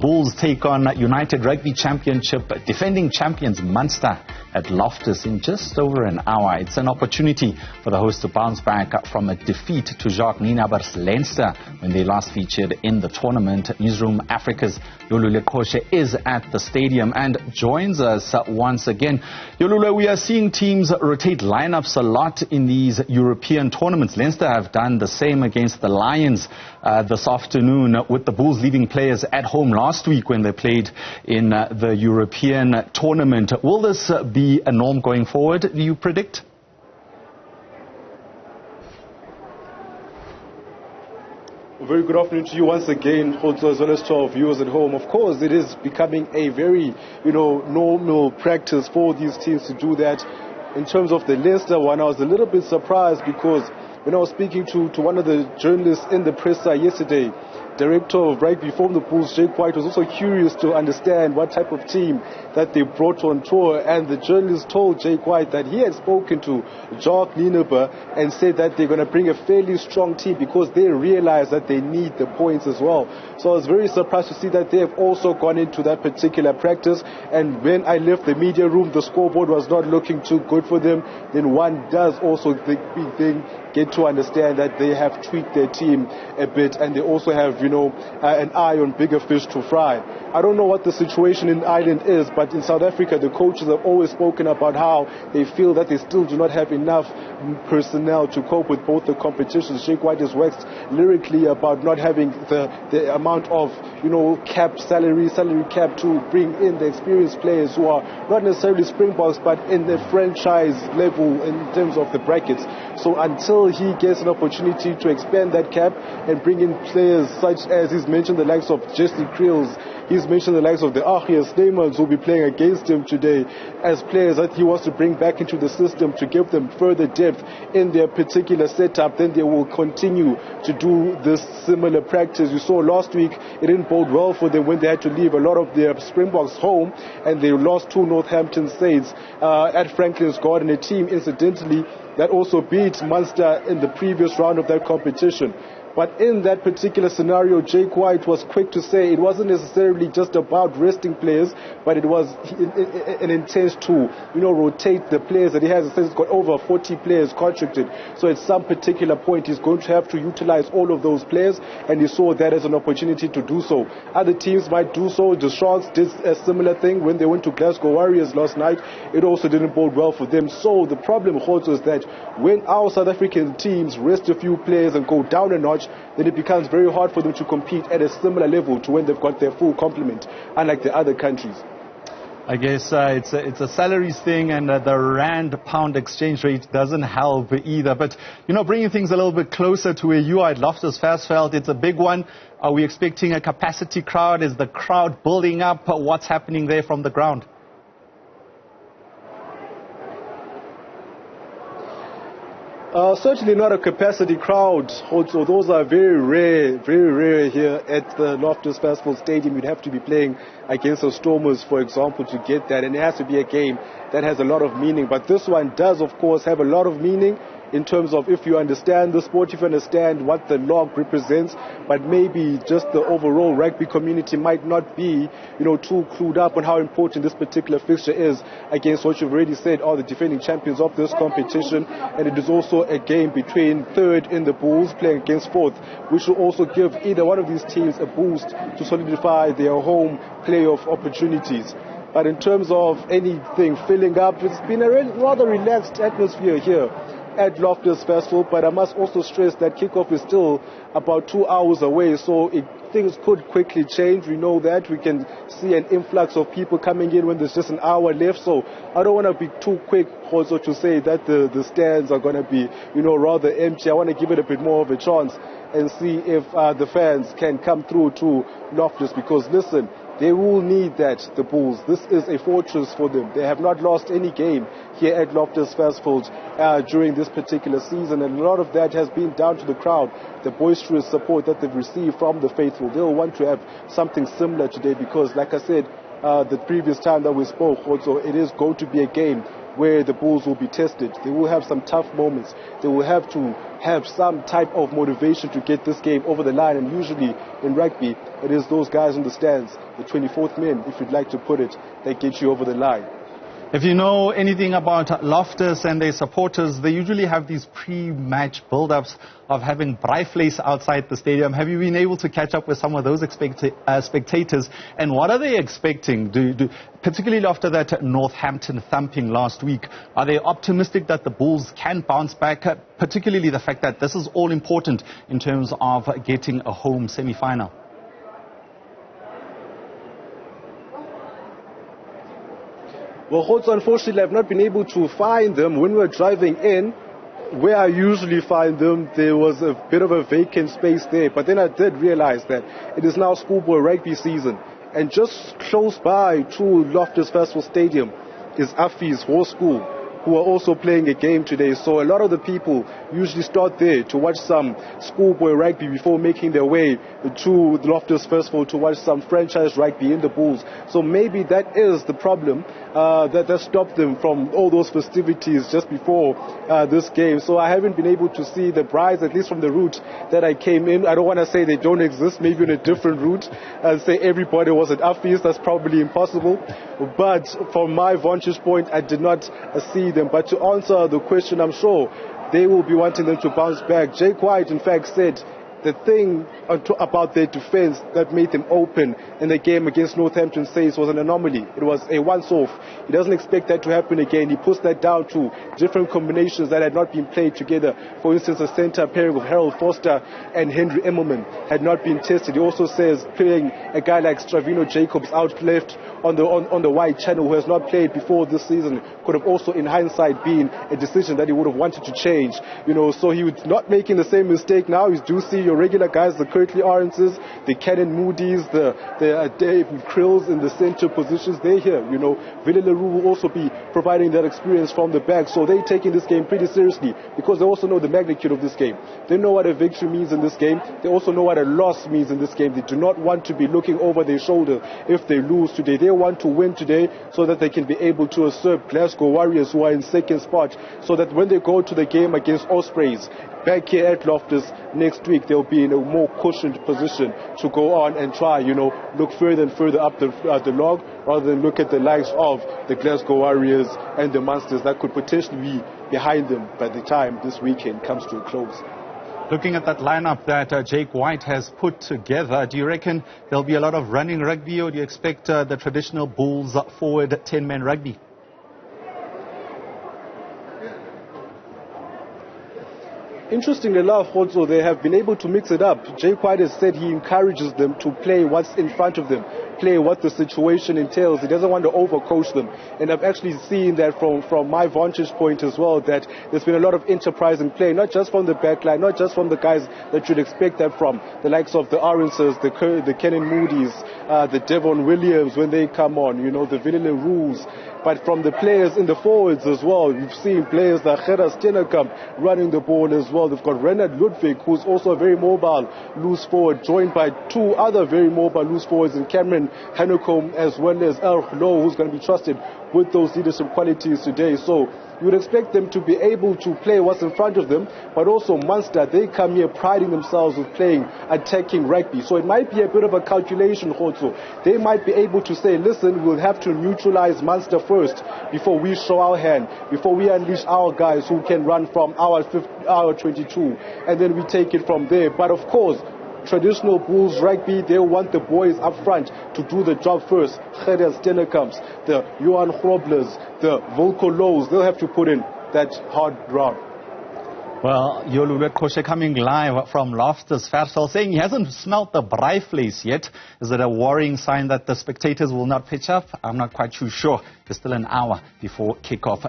Bulls take on United Rugby Championship defending champions Munster at Loftus in just over an hour. It's an opportunity for the hosts to bounce back from a defeat to Jacques Nienaber's Leinster when they last featured in the tournament. Newzroom Afrika's Yolulwe Qoshe is at the stadium and joins us once again. Yolulwe, we are seeing teams rotate lineups a lot in these European tournaments. Leinster have done the same against the Lions this afternoon, with the Bulls leaving players at home last week when they played in the European tournament. Will this be a norm going forward, do you predict? Very good afternoon to you once again, also as well as to our viewers at home. Of course, it is becoming a very, normal practice for these teams to do that. In terms of the Leinster one, I was a little bit surprised because when I was speaking to one of the journalists in the presser yesterday, Director of Rugby from the Bulls, Jacques was also curious to understand what type of team that they brought on tour, and the journalist told Jacques that he had spoken to Jacques Nienaber and said that they're going to bring a fairly strong team because they realize that they need the points as well. So I was very surprised to see that they have also gone into that particular practice, and when I left the media room, the scoreboard was not looking too good for them. Then one does also get to understand that they have tweaked their team a bit, and they also have an eye on bigger fish to fry. I don't know what the situation in Ireland is, but in South Africa, the coaches have always spoken about how they feel that they still do not have enough personnel to cope with both the competitions. Jacques has waxed lyrically about not having the amount of, salary cap to bring in the experienced players who are not necessarily Springboks, but in the franchise level in terms of the brackets. So until he gets an opportunity to expand that cap and bring in players such as he's mentioned the likes of Jesse Krills, he's mentioned the likes of the Arias Neymans who will be playing against him today as players that he wants to bring back into the system to give them further depth in their particular setup, then they will continue to do this similar practice. You saw last week it didn't bode well for them when they had to leave a lot of their Springboks home and they lost to Northampton Saints at Franklin's Garden, a team incidentally that also beat Munster in the previous round of that competition. But in that particular scenario, Jacques was quick to say it wasn't necessarily just about resting players, but it was an intent to, rotate the players that he has. He's got over 40 players contracted. So at some particular point, he's going to have to utilize all of those players, and he saw that as an opportunity to do so. Other teams might do so. The Sharks did a similar thing when they went to Glasgow Warriors last night. It also didn't bode well for them. So the problem also is that when our South African teams rest a few players and go down a notch, then it becomes very hard for them to compete at a similar level to when they've got their full complement, unlike the other countries. I guess it's a salaries thing, and the rand-pound exchange rate doesn't help either. But, bringing things a little bit closer to where you are at Loftus Versfeld, it's a big one. Are we expecting a capacity crowd? Is the crowd building up? What's happening there from the ground? Certainly not a capacity crowd. Also, those are very rare here at the Loftus Versfeld Stadium. You'd have to be playing against the Stormers, for example, to get that. And it has to be a game that has a lot of meaning. But this one does, of course, have a lot of meaning in terms of if you understand the sport, if you understand what the log represents, but maybe just the overall rugby community might not be, too clued up on how important this particular fixture is against what you've already said are the defending champions of this competition. And it is also a game between third in the Bulls playing against fourth, which will also give either one of these teams a boost to solidify their home playoff opportunities. But in terms of anything filling up, it's been a rather relaxed atmosphere here at Loftus Versfeld, but I must also stress that kickoff is still about 2 hours away, so things could quickly change. We know that. We can see an influx of people coming in when there's just an hour left, so I don't want to be too quick also to say that the stands are going to be, rather empty. I want to give it a bit more of a chance and see if the fans can come through to Loftus, because listen, they will need that, the Bulls. This is a fortress for them. They have not lost any game here at Loftus Versfeld during this particular season, and a lot of that has been down to the crowd, the boisterous support that they've received from the faithful. They'll want to have something similar today because, like I said, the previous time that we spoke also, it is going to be a game where the Bulls will be tested. They will have some tough moments. They will have to have some type of motivation to get this game over the line. And usually in rugby, it is those guys in the stands, the 24th men, if you'd like to put it, that get you over the line. If you know anything about Loftus and their supporters, they usually have these pre-match build-ups of having braaivleis outside the stadium. Have you been able to catch up with some of those spectators? And what are they expecting, particularly after that Northampton thumping last week? Are they optimistic that the Bulls can bounce back, particularly the fact that this is all important in terms of getting a home semi-final? Well, Qoshe, unfortunately, I've not been able to find them. When we're driving in, where I usually find them, there was a bit of a vacant space there. But then I did realize that it is now schoolboy rugby season. And just close by to Loftus Festival Stadium is Afi's Horse School, who are also playing a game today. So a lot of the people usually start there to watch some schoolboy rugby before making their way to the Loftus Festival to watch some franchise rugby in the Bulls. So maybe that is the problem that stopped them from all those festivities just before this game. So I haven't been able to see the brides, at least from the route that I came in. I don't want to say they don't exist, maybe on a different route, and say everybody was at Afi's. That's probably impossible. But from my vantage point, I did not see them. But to answer the question, I'm sure they will be wanting them to bounce back. Jacques, in fact, said the thing about their defense that made them open in the game against Northampton Saints was an anomaly. It was a once-off. He doesn't expect that to happen again. He puts that down to different combinations that had not been played together. For instance, the center pairing of Harold Foster and Henry Emmerman had not been tested. He also says playing a guy like Stravino Jacobs out left on the wide channel, who has not played before this season, could have also, in hindsight, been a decision that he would have wanted to change. So he was not making the same mistake now. You do see your regular guys, the Curtly Aronses, the Cannon Moody's, the David Krills in the center positions. They're here. Ville Leroux will also be providing that experience from the back. So they're taking this game pretty seriously because they also know the magnitude of this game. They know what a victory means in this game. They also know what a loss means in this game. They do not want to be looking over their shoulder if they lose today. They want to win today so that they can be able to usurp Glasgow Warriors, who are in second spot, so that when they go to the game against Ospreys back here at Loftus next week, they'll be in a more cushioned position to go on and try, look further and further up the log, rather than look at the likes of the Glasgow Warriors and the Munsters that could potentially be behind them by the time this weekend comes to a close. Looking at that lineup that Jacques has put together, do you reckon there'll be a lot of running rugby, or do you expect the traditional Bulls forward 10-man rugby? Interestingly enough, also, they have been able to mix it up. Jacques has said he encourages them to play what's in front of them, play what the situation entails. He doesn't want to overcoach them. And I've actually seen that from my vantage point as well, that there's been a lot of enterprise in play, not just from the back line, not just from the guys that you'd expect that from, the likes of the Aronses, the Kenan Moody's, the Devon Williams when they come on, the Ville Leroux, but from the players in the forwards as well. You've seen players like Gerard Steenekamp running the ball as well. They've got Renard Ludwig, who's also a very mobile loose forward, joined by two other very mobile loose forwards in Cameron Hanekom as well as Erg Low, who's going to be trusted with those leadership qualities today. So you would expect them to be able to play what's in front of them, but also Munster, they come here priding themselves with playing attacking rugby. So it might be a bit of a calculation, Qoshe. They might be able to say, listen, we'll have to neutralize Munster first before we show our hand, before we unleash our guys who can run from our 22, and then we take it from there. But of course, traditional Bulls rugby, they want the boys up front to do the job first. Gerard Steenekamps, the Johan Groblers, the Volko Lows, they'll have to put in that hard ground. Well, Yolulwe Qoshe coming live from Loftus Versal, saying he hasn't smelt the braaivleis yet. Is it a worrying sign that the spectators will not pitch up? I'm not quite too sure. There's still an hour before kickoff.